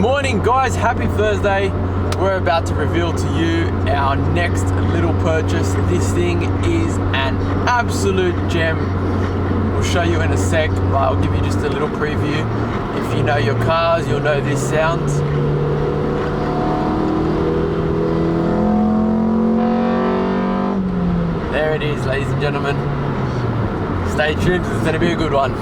morning guys, happy Thursday. We're about to reveal to you our next little purchase. This thing is an absolute gem. We'll show you in a sec, but I'll give you just a little preview. If you know your cars, you'll know this sound. There it is, ladies and gentlemen. Stay tuned, it's going to be a good one.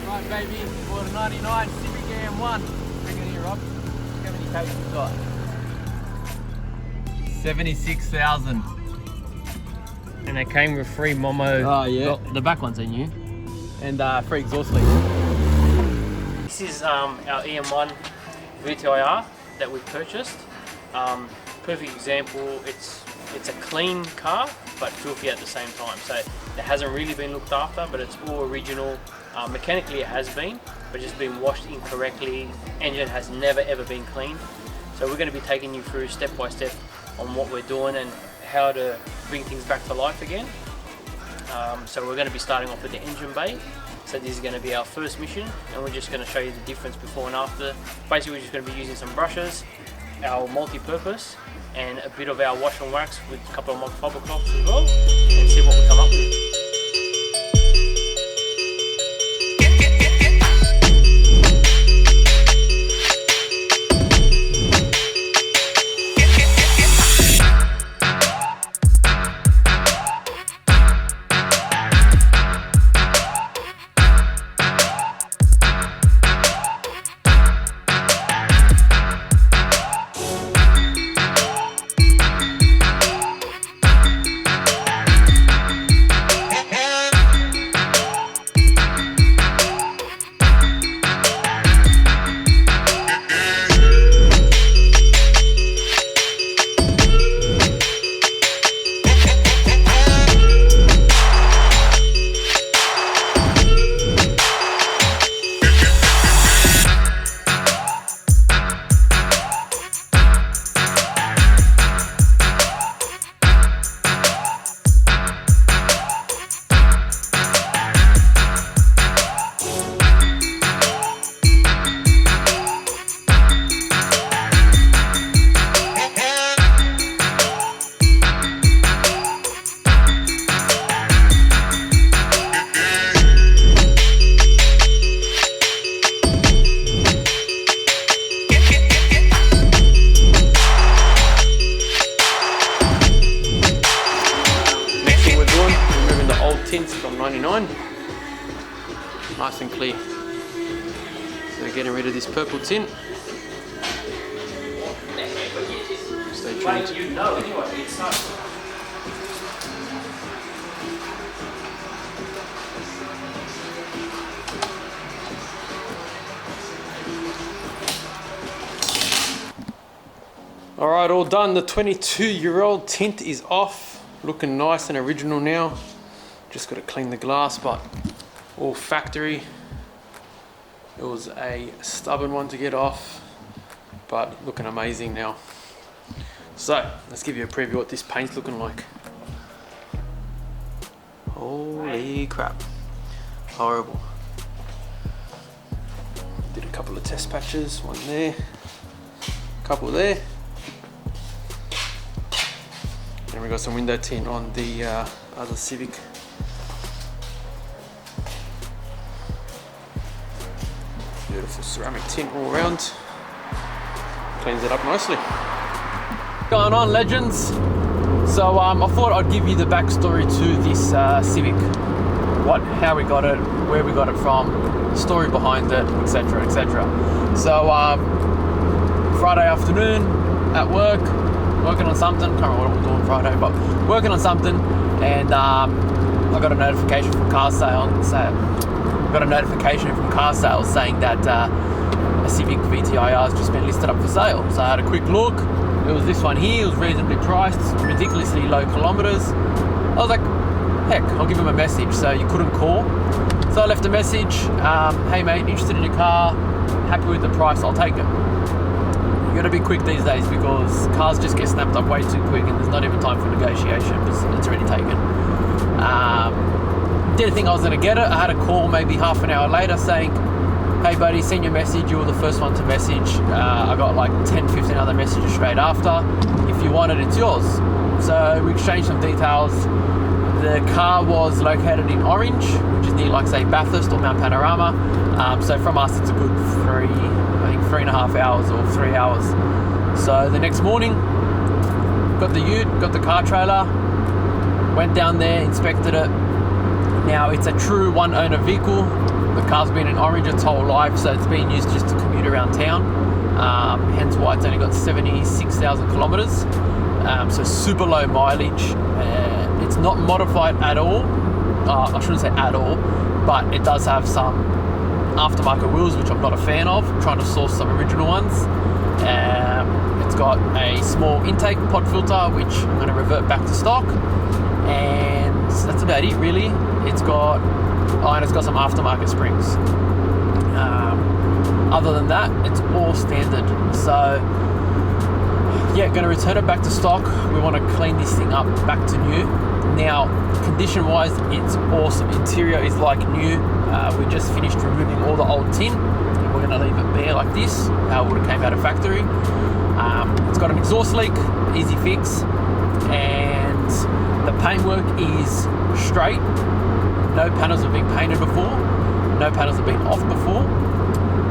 Right, baby, for the 99 Civic AM1. Bring it here, Rob. How many Ks you got? 76,000. And they came with free Momo. Oh yeah. Well, the back ones are new. And free exhaust leak. This is our EM1 VTEC that we purchased. Perfect example. It's a clean car, but filthy at the same time. So it hasn't really been looked after, but it's all original. Mechanically it has been, but just been washed incorrectly. Engine has never ever been cleaned. So we're going to be taking you through step by step on what we're doing and how to bring things back to life again. So we're going to be starting off with the engine bay. So this is going to be our first mission, and we're just going to show you the difference before and after. Basically we're just going to be using some brushes, our multi-purpose, and a bit of our wash and wax with a couple of microfiber cloths as well, and see what we come up with. Tints from 99, nice and clear. So we're getting rid of this purple tint. Stay tuned. All right, all done. The 22-year-old tint is off, looking nice and original now. Just got to clean the glass, but all factory. It was a stubborn one to get off, but looking amazing now. So let's give you a preview of what this paint's looking like. Holy crap, horrible. Did a couple of test patches, one there, couple there. And we got some window tint on the other Civic. Beautiful ceramic tint all around. Cleans it up nicely. Going on, legends. So I thought I'd give you the backstory to this Civic. how we got it, where we got it from, story behind it, etc., etc. So Friday afternoon at work, working on something. Can't remember what I'm doing Friday, but working on something, and I got a notification from car sales. Saying that a Civic VTEC has just been listed up for sale. So I had a quick look. It was this one here. It was reasonably priced, ridiculously low kilometers. I was like, heck, I'll give him a message. So you couldn't call. So I left a message. Hey mate, interested in your car? Happy with the price? I'll take it. You got to be quick these days because cars just get snapped up way too quick, and there's not even time for negotiation because it's already taken. Didn't think I was going to get it. I had a call maybe half an hour later saying, hey buddy, send your message, you were the first one to message. I got like 10-15 other messages straight after. If you want it, it's yours. So we exchanged some details. The car was located in Orange, which is near, like, say, Bathurst or Mount Panorama. So from us, it's a good 3.5 hours or 3 hours. So the next morning, got the ute, got the car trailer, went down there, inspected it. Now, it's a true one-owner vehicle. The car's been in Orange its whole life, so it's been used just to commute around town. Hence why it's only got 76,000 kilometers. So super low mileage. It's not modified at all. I shouldn't say at all, but it does have some aftermarket wheels, which I'm not a fan of. I'm trying to source some original ones. It's got a small intake pod filter, which I'm going to revert back to stock. And that's about it, really. It's got some aftermarket springs. Other than that, it's all standard. So yeah, going to return it back to stock. We want to clean this thing up back to new. Now, condition wise, it's awesome. Interior is like new. We just finished removing all the old tin, and we're going to leave it bare like this, how it would have came out of factory. It's got an exhaust leak, easy fix, and the paintwork is straight. No panels have been painted before, no panels have been off before,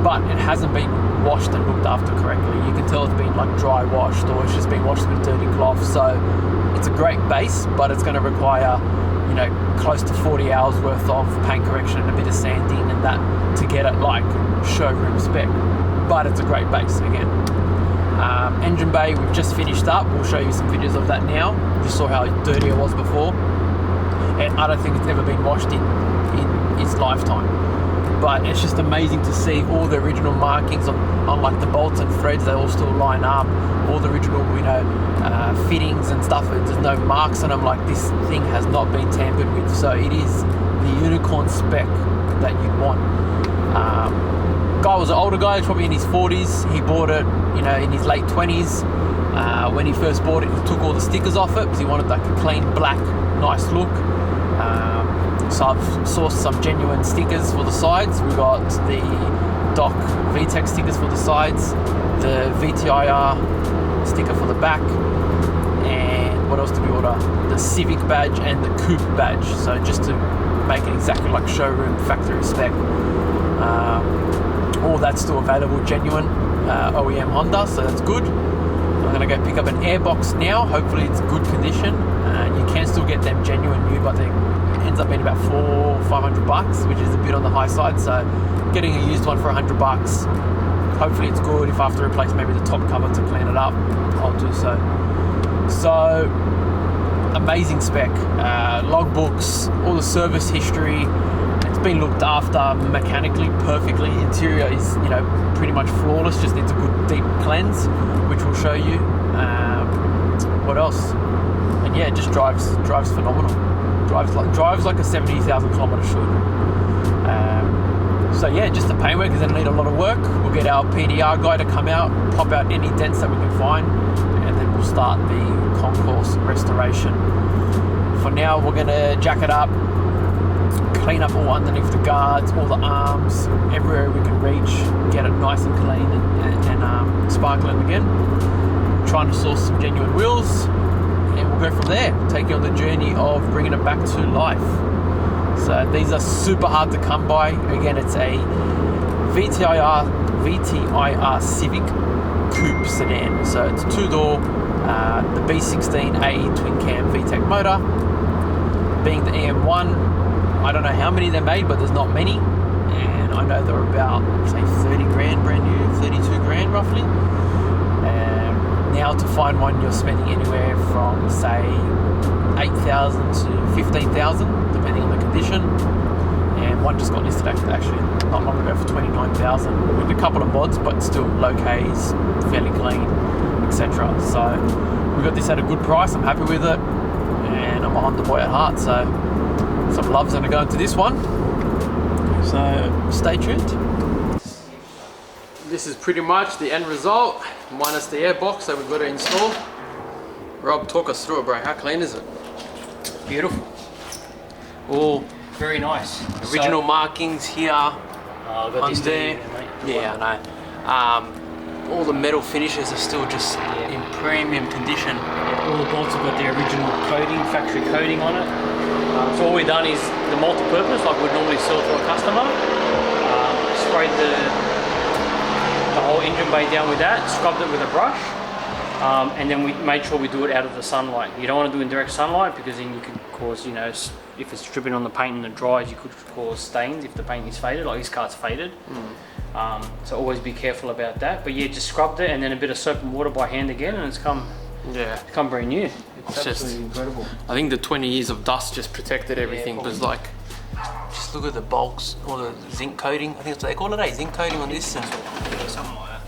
but it hasn't been washed and looked after correctly. You can tell it's been like dry washed, or it's just been washed with dirty cloth. So it's a great base, but it's going to require, close to 40 hours worth of paint correction and a bit of sanding and that to get it like showroom spec. But it's a great base again. Engine bay, we've just finished up. We'll show you some videos of that now. You saw how dirty it was before, and I don't think it's ever been washed in its lifetime. But it's just amazing to see all the original markings on like the bolts and threads. They all still line up. All the original, fittings and stuff. There's no marks on them. Like, this thing has not been tampered with. So it is the unicorn spec that you want. Guy was an older guy, probably in his 40s. He bought it, in his late 20s. When he first bought it, he took all the stickers off it because he wanted like a clean black, nice look. So I've sourced some genuine stickers for the sides. We got the Doc VTEC stickers for the sides, the VTIR sticker for the back, and what else did we order? The Civic badge and the Coupe badge. So just to make it exactly like showroom factory spec. All that's still available, genuine OEM Honda, so that's good. I'm going to go pick up an airbox now. Hopefully it's good condition. You can still get them genuine new, but it ends up being about $400-500, which is a bit on the high side. So getting a used one for $100, hopefully it's good. If I have to replace maybe the top cover to clean it up, I'll do so. So amazing spec, logbooks, all the service history. It's been looked after mechanically perfectly. Interior is pretty much flawless, just needs a good deep cleanse, which we'll show you. What else? And yeah, it just drives phenomenal. Drives like a 70,000 kilometer should. So yeah, just the paintwork is going to need a lot of work. We'll get our PDR guy to come out, pop out any dents that we can find, and then we'll start the concourse restoration. For now, we're going to jack it up, clean up all underneath the guards, all the arms, everywhere we can reach, get it nice and clean and sparkling again. Trying to source some genuine wheels, and we'll go from there. Take you on the journey of bringing it back to life. So these are super hard to come by. Again, it's a VTIR Civic Coupe sedan. So it's a two-door, the B16A twin cam VTEC motor, being the EM1. I don't know how many they made, but there's not many. And I know they're about, say, 30 grand brand new, 32 grand roughly. Now to find one, you're spending anywhere from, say, 8,000 to 15,000, depending on the condition. And one just got listed actually not long ago for 29,000 with a couple of mods, but still low Ks, fairly clean, etc. So we got this at a good price. I'm happy with it, and I'm a Honda boy at heart, so some love's gonna go into this one. So stay tuned. This is pretty much the end result, minus the airbox that we've got to install. Rob, talk us through it, bro. How clean is it? Beautiful. All Very nice. original markings here. I've got on this there. mate. Yeah, I know. All the metal finishes are still just in premium condition. All the bolts have got the original coating, factory coating on it. So all we've done is the multi-purpose, like we'd normally sell to a customer. Sprayed the whole engine bay down with that, scrubbed it with a brush, and then we made sure we do it out of the sunlight. You don't want to do it in direct sunlight because then you could cause, you know, if it's dripping on the paint and it dries, you could cause stains if the paint is faded, like this car's faded. So always be careful about that. But yeah, just scrubbed it and then a bit of soap and water by hand again, and it's come brand new. It's absolutely incredible. I think the 20 years of dust just protected everything. Because like, just look at the bulks, all the zinc coating. I think it's what they call it, zinc coating on this, and Something like that.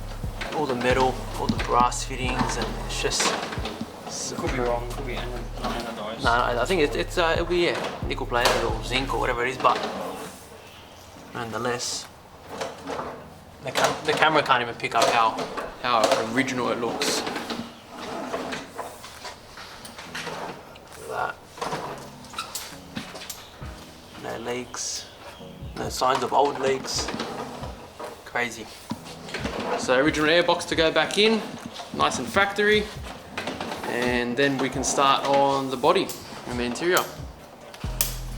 all the metal, all the brass fittings, and it's just. Could be wrong, could be anodized. No, I think it'll be nickel plated or zinc or whatever it is, but nonetheless, the camera can't even pick up how original it looks. Look at that. No leaks, no signs of old leaks. Crazy. So original airbox to go back in, nice and factory. And then we can start on the body and the interior.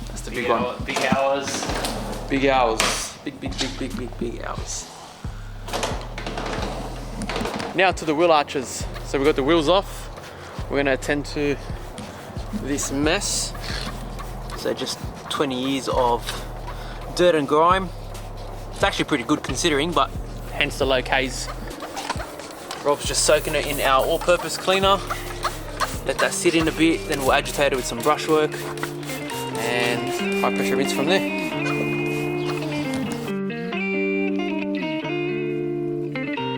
That's the big one. Big hours. Big hours. Big hours. Now to the wheel arches. So we've got the wheels off. We're going to attend to this mess. So just 20 years of dirt and grime. It's actually pretty good considering, but hence the low Ks. Rob's just soaking it in our all-purpose cleaner. Let that sit in a bit, then we'll agitate it with some brushwork and high pressure rinse from there.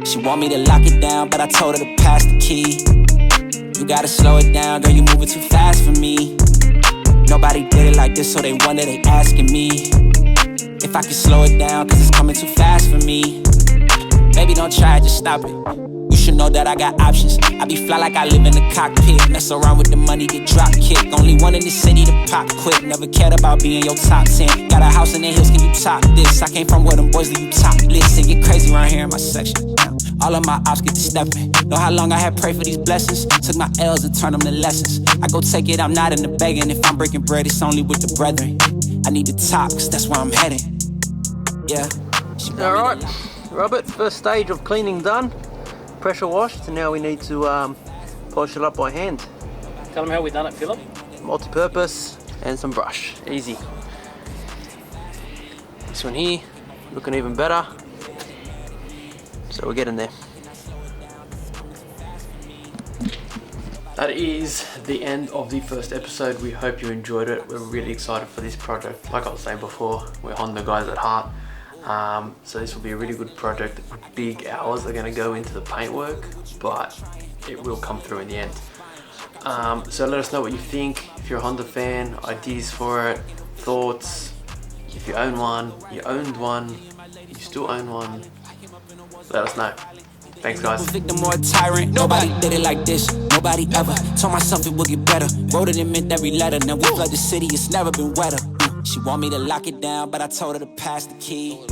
She want me to lock it down, but I told her to pass the key. You gotta slow it down, girl, you moving too fast for me. Nobody did it like this, so they wonder, they asking me if I can slow it down, cause it's coming too fast for me. Baby, don't try it, just stop it. You should know that I got options. I be fly like I live in the cockpit. Mess around with the money, get drop kicked. Only one in the city to pop quick. Never cared about being your top 10. Got a house in the hills, can you top this? I came from where them boys that you topless. It get crazy around here in my section. All of my ops get to stepping. Know how long I had prayed for these blessings. Took my L's and turned them to lessons. I go take it, I'm not in the begging. If I'm breaking bread, it's only with the brethren. I need to top, cause that's where I'm headed. Yeah. Alright, Robert, first stage of cleaning done. Pressure washed, and now we need to polish it up by hand. Tell them how we done it, Philip. Multi-purpose and some brush, easy. This one here, looking even better. So we're getting there. That is the end of the first episode. We hope you enjoyed it. We're really excited for this project. Like I was saying before, we're Honda guys at heart. So this will be a really good project. Big hours are going to go into the paintwork, but it will come through in the end. So let us know what you think. If you're a Honda fan, ideas for it, thoughts. If you own one, you owned one, you still own one, let us know. Thanks, guys. Victim or a tyrant, nobody did it like this, nobody ever. Told myself it would get better, wrote it and meant every letter. Now we flood the city, it's never been wetter. She want me to lock it down, but I told her to pass the key.